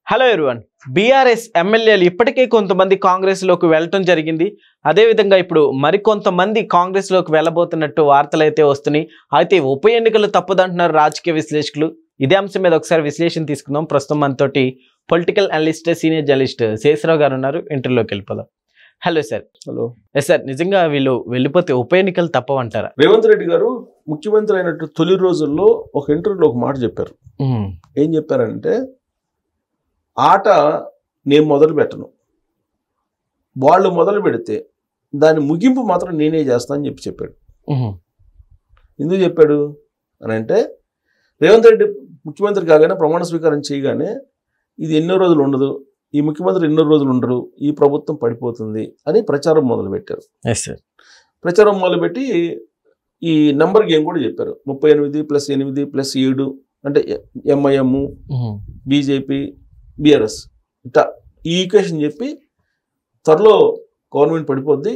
Hello everyone. BRS ఎమ్మెల్యేలు ఇప్పటికే కొంతమంది కాంగ్రెస్లోకి వెళ్ళటం జరిగింది. అదేవిధంగా ఇప్పుడు మరికొంతమంది కాంగ్రెస్లోకి వెళ్ళబోతున్నట్టు వార్తలు అయితే వస్తున్నాయి. అయితే ఉప ఎన్నికలు తప్పదంటున్నారు రాజకీయ విశ్లేషకులు. ఇదే అంశం మీద ఒకసారి విశ్లేషణ తీసుకుందాం. ప్రస్తుతం మనతోటి political analyst, senior journalist Sesharao గారు ఉన్నారు. ఇంటర్వ్యూలోకి వెళ్ళిపోదాం. Hello sir. Hello. Yes sir, నిజంగా వీళ్ళు వెళ్ళిపోతే ఉప ఎన్నికలు తప్పవంటారా? రేవంత్ రెడ్డి గారు ముఖ్యమంత్రి అయినట్టు తొలి రోజుల్లో ఒక ఇంటర్వ్యూలో ఒక మాట చెప్పారు. ఏం చెప్పారంటే, ఆట నేను మొదలు పెట్టను, వాళ్ళు మొదలు పెడితే దాని ముగింపు మాత్రం నేనే చేస్తా అని చెప్పాడు. ఎందుకు చెప్పాడు అని అంటే, రేవంత్ రెడ్డి ముఖ్యమంత్రి కాగానే ప్రమాణ స్వీకారం చేయగానే ఇది ఎన్నో రోజులు ఉండదు, ఈ ముఖ్యమంత్రి ఎన్నో రోజులు ఉండరు, ఈ ప్రభుత్వం పడిపోతుంది అని ప్రచారం మొదలుపెట్టారు. ప్రచారం మొదలుపెట్టి ఈ నెంబర్ గేమ్ కూడా చెప్పారు. 38+8+7 అంటే ఎంఐఎం, బీజేపీ, బీఆర్ఎస్ ఇట్లా ఈ ఈక్వేషన్ చెప్పి త్వరలో గవర్నమెంట్ పడిపోద్ది,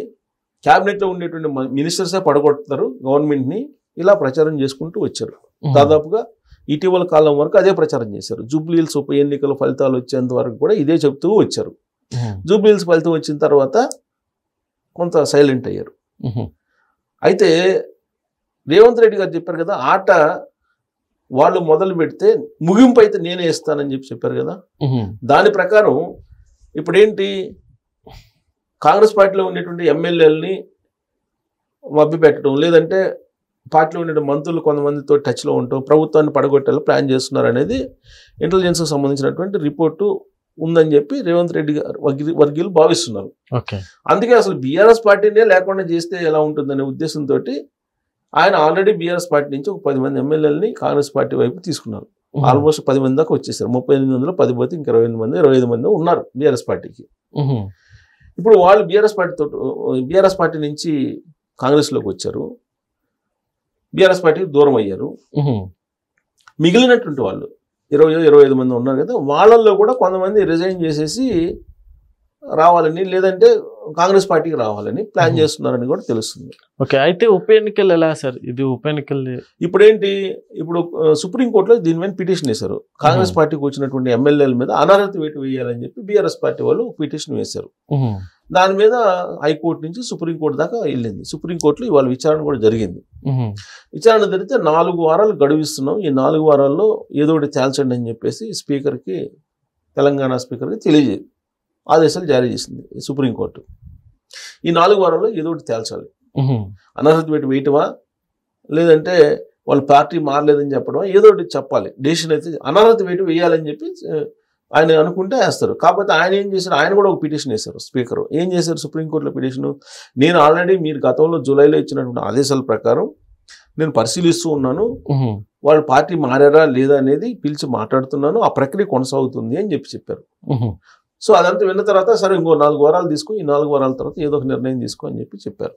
క్యాబినెట్లో ఉండేటువంటి మినిస్టర్సే పడగొడతారు గవర్నమెంట్ని, ఇలా ప్రచారం చేసుకుంటూ వచ్చారు. దాదాపుగా ఇటీవల కాలం వరకు అదే ప్రచారం చేశారు. జూబ్లీహిల్స్ ఉప ఎన్నికల ఫలితాలు వచ్చేంత వరకు కూడా ఇదే చెప్తూ వచ్చారు. జూబ్లీహిల్స్ ఫలితం వచ్చిన తర్వాత కొంత సైలెంట్ అయ్యారు. అయితే రేవంత్ రెడ్డి గారు చెప్పారు కదా, ఆట వాళ్ళు మొదలు పెడితే ముగింపు అయితే నేనే ఇస్తానని చెప్పారు కదా. దాని ప్రకారం ఇప్పుడేంటి, కాంగ్రెస్ పార్టీలో ఉండేటువంటి ఎమ్మెల్యేలని మభ్యపెట్టడం, లేదంటే పార్టీలో ఉండే మంత్రులు కొంతమందితో టచ్లో ఉంటాం, ప్రభుత్వాన్ని పడగొట్టాలని ప్లాన్ చేస్తున్నారు అనేది ఇంటెలిజెన్స్కి సంబంధించినటువంటి రిపోర్టు ఉందని చెప్పి రేవంత్ రెడ్డి గారు వర్గీయులు భావిస్తున్నారు. అందుకే అసలు బీఆర్ఎస్ పార్టీనే లేకుండా చేస్తే ఎలా ఉంటుందనే ఉద్దేశంతో ఆయన ఆల్రెడీ బీఆర్ఎస్ పార్టీ నుంచి ఒక 10 మంది ఎమ్మెల్యేలని కాంగ్రెస్ పార్టీ వైపు తీసుకున్నారు. ఆల్మోస్ట్ 10 మంది దాకా వచ్చేసారు. 38 మందిలో 10 పోతే ఇంకా 25 మంది ఉన్నారు బీఆర్ఎస్ పార్టీకి. ఇప్పుడు వాళ్ళు బీఆర్ఎస్ పార్టీ నుంచి కాంగ్రెస్లోకి వచ్చారు, బీఆర్ఎస్ పార్టీకి దూరం అయ్యారు. మిగిలినటువంటి వాళ్ళు 20-25 మంది ఉన్నారు కదా, వాళ్ళల్లో కూడా కొంతమంది రిజైన్ చేసేసి రావాలని, లేదంటే కాంగ్రెస్ పార్టీకి రావాలని ప్లాన్ చేస్తున్నారని కూడా తెలుస్తుంది. ఓకే, అయితే ఉప ఎన్నికలు ఎలా సార్? ఇది ఉప ఎన్నికలు ఇప్పుడేంటి, ఇప్పుడు సుప్రీంకోర్టులో దీని మీద పిటిషన్ వేశారు. కాంగ్రెస్ పార్టీకి వచ్చినటువంటి ఎమ్మెల్యేల మీద అనర్హత వేటు వేయాలని చెప్పి బీఆర్ఎస్ పార్టీ వాళ్ళు పిటిషన్ వేశారు. దాని మీద హైకోర్టు నుంచి సుప్రీంకోర్టు దాకా వెళ్ళింది. సుప్రీంకోర్టులో ఇవాళ విచారణ కూడా జరిగింది. విచారణ జరిగితే 4 వారాలు గడువిస్తున్నాం, ఈ 4 వారాల్లో ఏదో ఒకటి తేల్చండి అని చెప్పేసి స్పీకర్కి, తెలంగాణ స్పీకర్కి ఆదేశాలు జారీ చేసింది సుప్రీంకోర్టు. ఈ 4 వారాల్లో ఏదో ఒకటి తేల్చాలి. అనర్హత వేటు వేయటమా, లేదంటే వాళ్ళు పార్టీ మారలేదని చెప్పడమా, ఏదో ఒకటి చెప్పాలి. డెసిషన్ అయితే అనర్హత వేటు వేయాలని చెప్పి ఆయన అనుకుంటే వేస్తారు. కాకపోతే ఆయన ఏం చేశారు, ఆయన కూడా ఒక పిటిషన్ వేశారు. స్పీకర్ ఏం చేశారు సుప్రీంకోర్టులో పిటిషను, నేను ఆల్రెడీ మీరు గతంలో జూలైలో ఇచ్చినటువంటి ఆదేశాల ప్రకారం నేను పరిశీలిస్తూ ఉన్నాను, వాళ్ళు పార్టీ మారారా లేదా అనేది పిలిచి మాట్లాడుతున్నాను, ఆ ప్రక్రియ కొనసాగుతుంది అని చెప్పారు. సో అదంతా విన్న తర్వాత సరే ఇంకో 4 వారాలు తీసుకో, ఈ 4 వారాల తర్వాత ఏదో ఒక నిర్ణయం తీసుకో అని చెప్పారు.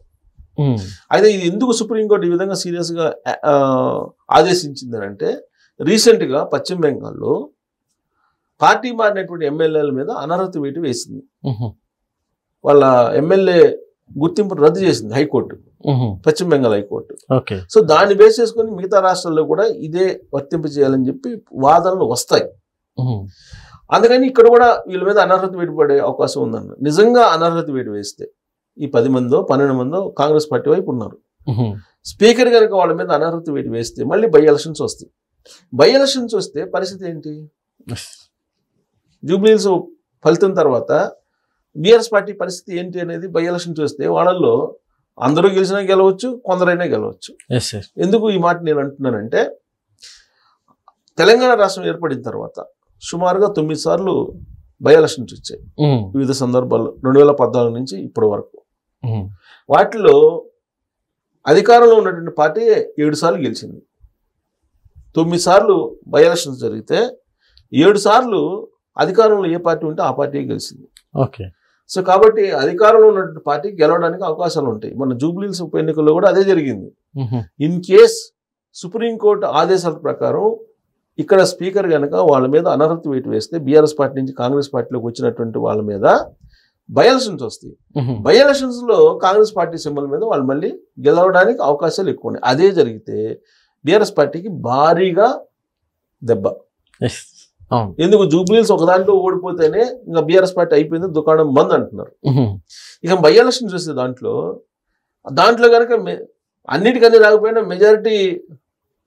అయితే ఇది ఎందుకు సుప్రీంకోర్టు ఈ విధంగా సీరియస్గా ఆదేశించింది అంటే, రీసెంట్గా పశ్చిమ బెంగాల్లో పార్టీ మారినటువంటి ఎమ్మెల్యేల మీద అనర్హత వేటు వేసింది. వాళ్ళ ఎమ్మెల్యే గుర్తింపు రద్దు చేసింది హైకోర్టు, పశ్చిమ బెంగాల్ హైకోర్టు. సో దాన్ని బేస్ చేసుకుని మిగతా రాష్ట్రాల్లో కూడా ఇదే వర్తింప చేయాలని చెప్పి వాదనలు వస్తాయి. అందుకని ఇక్కడ కూడా వీళ్ళ మీద అనర్హత వేటు పడే అవకాశం ఉందన్న. నిజంగా అనర్హత వేటు వేస్తే ఈ 10 మందో 12 మందో కాంగ్రెస్ పార్టీ వైపు ఉన్నారు. స్పీకర్ కనుక వాళ్ళ మీద అనర్హత వేటు వేస్తే మళ్ళీ బై ఎలక్షన్స్ వస్తాయి. బై ఎలక్షన్స్ వస్తే పరిస్థితి ఏంటి, జూబ్లీహిల్స్ ఫలితం తర్వాత బీఆర్ఎస్ పార్టీ పరిస్థితి ఏంటి అనేది బై ఎలక్షన్స్ వస్తే వాళ్ళల్లో అందరూ గెలిచినా గెలవచ్చు, కొందరైనా గెలవచ్చు. ఎందుకు ఈ మాట నేను అంటున్నానంటే, తెలంగాణ రాష్ట్రం ఏర్పడిన తర్వాత సుమారుగా 9 సార్లు బై ఎలక్షన్స్ వచ్చాయి వివిధ సందర్భాల్లో, 2014 నుంచి ఇప్పటి వరకు. వాటిలో అధికారంలో ఉన్నటువంటి పార్టీ 7 సార్లు గెలిచింది. 9 సార్లు బై ఎలక్షన్స్ జరిగితే 7 సార్లు అధికారంలో ఏ పార్టీ ఉంటే ఆ పార్టీ గెలిచింది. సో కాబట్టి అధికారంలో ఉన్నటువంటి పార్టీ గెలవడానికి అవకాశాలు ఉంటాయి. మన జూబ్లీహిల్స్ ఉప ఎన్నికల్లో కూడా అదే జరిగింది. ఇన్ కేస్ సుప్రీంకోర్టు ఆదేశాల ప్రకారం ఇక్కడ స్పీకర్ కనుక వాళ్ళ మీద అనర్హత వేటు వేస్తే, బీఆర్ఎస్ పార్టీ నుంచి కాంగ్రెస్ పార్టీలోకి వచ్చినటువంటి వాళ్ళ మీద బై ఎలక్షన్స్ వస్తాయి. బై ఎలక్షన్స్ లో కాంగ్రెస్ పార్టీ సింబల్ మీద వాళ్ళు మళ్ళీ గెలవడానికి అవకాశాలు ఎక్కువ ఉన్నాయి. అదే జరిగితే బీఆర్ఎస్ పార్టీకి భారీగా దెబ్బ. ఎందుకు జూబ్లీహిల్స్ ఒక దాంట్లో ఓడిపోతేనే ఇంకా బీఆర్ఎస్ పార్టీ అయిపోయింది, దుకాణం బంద్ అంటున్నారు. ఇక బై ఎలక్షన్ చూస్తే దాంట్లో కనుక అన్నిటికన్నీ రాకపోయినా మెజారిటీ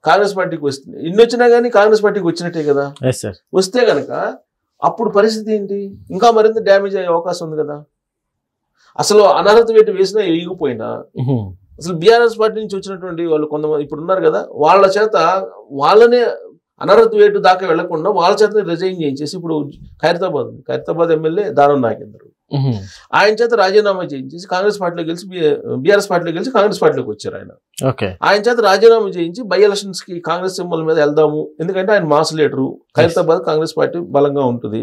కాంగ్రెస్ పార్టీకి వస్తుంది. ఇన్ని వచ్చినా కానీ కాంగ్రెస్ పార్టీకి వచ్చినట్టే కదా. వస్తే కనుక అప్పుడు పరిస్థితి ఏంటి, ఇంకా మరింత డ్యామేజ్ అయ్యే అవకాశం ఉంది కదా. అసలు అనర్హత వేటు వేసినా వేయకపోయినా అసలు బీఆర్ఎస్ పార్టీ నుంచి వచ్చినటువంటి వాళ్ళు కొంతమంది ఇప్పుడు ఉన్నారు కదా, వాళ్ళ చేత వాళ్ళనే అనర్హత వేటు దాకా వెళ్లకుండా వాళ్ళ చేత రిజైన్ చేయించేసి ఇప్పుడు ఖైరతాబాద్ ఎమ్మెల్యే దానం నాగేందర్ ఆయన చేత రాజీనామా చేయించేసి కాంగ్రెస్ పార్టీలో గెలిచి బీఆర్ఎస్ పార్టీలో గెలిచి కాంగ్రెస్ పార్టీలోకి వచ్చారు. ఆయన చేత రాజీనామా చేయించి బై ఎలక్షన్స్ కి కాంగ్రెస్ సింబల్ మీద వెళ్దాము, ఎందుకంటే ఆయన mass leader, Khairatabad Congress party బలంగా ఉంటుంది,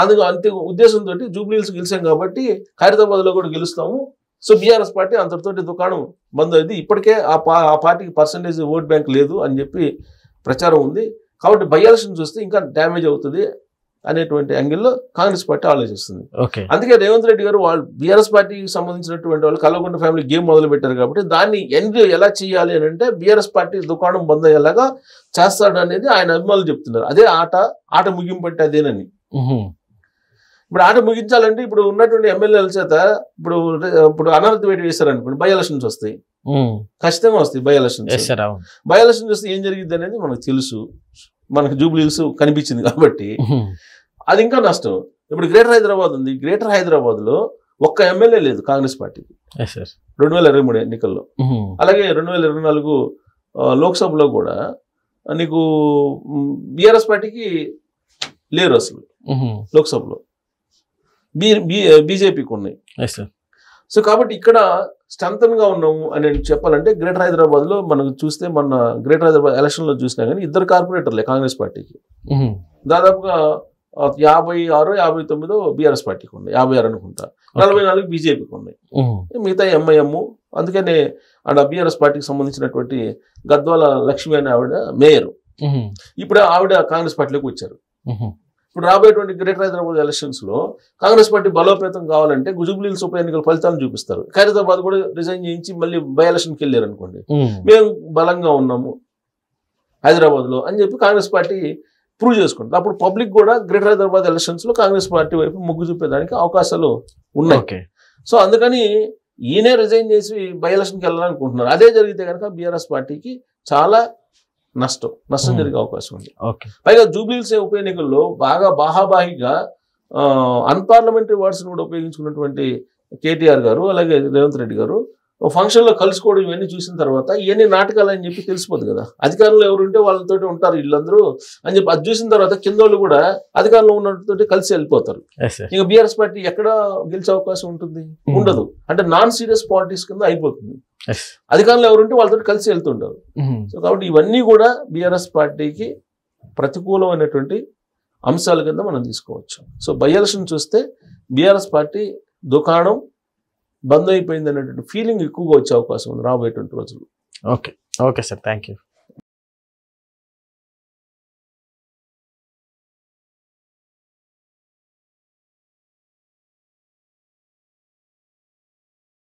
అందుకు అంతే ఉద్దేశంతో జూబ్లీహిల్స్ గెలిచాం కాబట్టి ఖైరతాబాద్ లో కూడా గెలుస్తాము, సో బీఆర్ఎస్ పార్టీ అంతటితోటి దుకాణం బంద్ అయింది, ఇప్పటికే ఆ పార్టీకి పర్సంటేజ్ ఓట్ బ్యాంక్ లేదు అని చెప్పి ప్రచారం ఉంది, కాబట్టి బై ఎలక్షన్ చూస్తే ఇంకా డ్యామేజ్ అవుతుంది అనేటువంటి యాంగిల్లో కాంగ్రెస్ పార్టీ ఆలోచిస్తుంది. అందుకే రేవంత్ రెడ్డి గారు వాళ్ళు బీఆర్ఎస్ పార్టీకి సంబంధించినటువంటి వాళ్ళు కల్వకుంట్ల ఫ్యామిలీ గేమ్ మొదలు పెట్టారు కాబట్టి దాన్ని ఎండ్ ఎలా చేయాలి అని అంటే బీఆర్ఎస్ పార్టీ దుకాణం బంద్ అయ్యేలాగా చేస్తాడు అనేది ఆయన అభిమానులు చెప్తున్నారు. అదే ఆట ముగింపు అంటే అదేనని. ఇప్పుడు ఆట ముగించాలంటే ఇప్పుడు ఉన్నటువంటి ఎమ్మెల్యేల చేత ఇప్పుడు అనర్హత వేటు వేశారు అనుకోండి, బై ఎలక్షన్స్ వస్తాయి, ఖచ్చితంగా వస్తాయి బై ఎలక్షన్స్. బై ఎలక్షన్స్ వస్తే ఏం జరిగింది అనేది మనకు తెలుసు, మనకు జూబ్లీహిల్స్ కనిపించింది కాబట్టి అది ఇంకా నష్టం. ఇప్పుడు గ్రేటర్ హైదరాబాద్ ఉంది, గ్రేటర్ హైదరాబాద్ లో ఒక్క ఎమ్మెల్యే లేదు కాంగ్రెస్ పార్టీకి 2023 ఎన్నికల్లో. అలాగే 2024 లోక్సభలో కూడా నీకు బీఆర్ఎస్ పార్టీకి లేరు అసలు లోక్సభలో, బీజేపీకి ఉన్నాయి. సో కాబట్టి ఇక్కడ స్ట్రెంథన్ గా ఉన్నాము అని చెప్పాలంటే గ్రేటర్ హైదరాబాద్ లో మనకు చూస్తే మన గ్రేటర్ హైదరాబాద్ ఎలక్షన్ లో చూసినా కానీ 2 కార్పొరేటర్లే కాంగ్రెస్ పార్టీకి, దాదాపుగా 56-59 బీఆర్ఎస్ పార్టీకి ఉన్నాయి, 56 అనుకుంటా, 44 బీజేపీకి ఉన్నాయి, మిగతా ఎంఐఎం. అందుకనే ఆడ బీఆర్ఎస్ పార్టీకి సంబంధించినటువంటి గద్వాల లక్ష్మి అనే ఆవిడ మేయర్, ఇప్పుడు ఆవిడ కాంగ్రెస్ పార్టీలోకి వచ్చారు. ఇప్పుడు రాబోయేటువంటి గ్రేటర్ హైదరాబాద్ ఎలక్షన్స్ లో కాంగ్రెస్ పార్టీ బలోపేతం కావాలంటే జూబ్లీహిల్స్ ఉప ఎన్నికల ఫలితాలను చూపిస్తారు. ఖైరతాబాద్ కూడా రిజైన్ చేయించి మళ్ళీ బై ఎలక్షన్కి వెళ్ళారు అనుకోండి, మేము బలంగా ఉన్నాము హైదరాబాద్ లో అని చెప్పి కాంగ్రెస్ పార్టీ ప్రూవ్ చేసుకుంటుంది. అప్పుడు పబ్లిక్ కూడా గ్రేటర్ హైదరాబాద్ ఎలక్షన్స్ లో కాంగ్రెస్ పార్టీ వైపు మొగ్గు చూపేదానికి అవకాశాలు ఉన్నాయి. సో అందుకని ఈయనే రిజైన్ చేసి బై ఎలక్షన్కి వెళ్ళాలనుకుంటున్నారు. అదే జరిగితే కనుక బీఆర్ఎస్ పార్టీకి చాలా నష్టం జరిగే అవకాశం ఉంది. పైగా జూబ్లీహిల్స్ ఉప ఎన్నికల్లో బాహాబాహిగా అన్పార్లమెంటరీ వర్డ్స్ కూడా ఉపయోగించుకున్నటువంటి కేటీఆర్ గారు అలాగే రేవంత్ రెడ్డి గారు ఫంక్షన్ లో కలుసుకోవడం ఇవన్నీ చూసిన తర్వాత ఇవన్నీ నాటకాలు అని చెప్పి తెలిసిపోదు కదా, అధికారంలో ఎవరు ఉంటే వాళ్ళతో ఉంటారు వీళ్ళందరూ అని చెప్పి అది చూసిన తర్వాత కింద వాళ్ళు కూడా అధికారంలో ఉన్నతో కలిసి వెళ్ళిపోతారు. ఇక బీఆర్ఎస్ పార్టీ ఎక్కడ గెలిచే అవకాశం ఉంటుంది, ఉండదు. అంటే నాన్ సీరియస్ పాలిటిక్స్ కింద అయిపోతుంది. అధికారంలో ఎవరు ఉంటే వాళ్ళతో కలిసి వెళ్తుంటారు. సో కాబట్టి ఇవన్నీ కూడా బీఆర్ఎస్ పార్టీకి ప్రతికూలమైనటువంటి అంశాల కింద మనం తీసుకోవచ్చు. సో బై ఎలక్షన్ చూస్తే బీఆర్ఎస్ పార్టీ దుకాణం బంద్ అయిపోయింది అనేటువంటి ఫీలింగ్ ఎక్కువగా వచ్చే అవకాశం ఉంది రాబోయేటువంటి రోజుల్లో. Okay sir, thank you.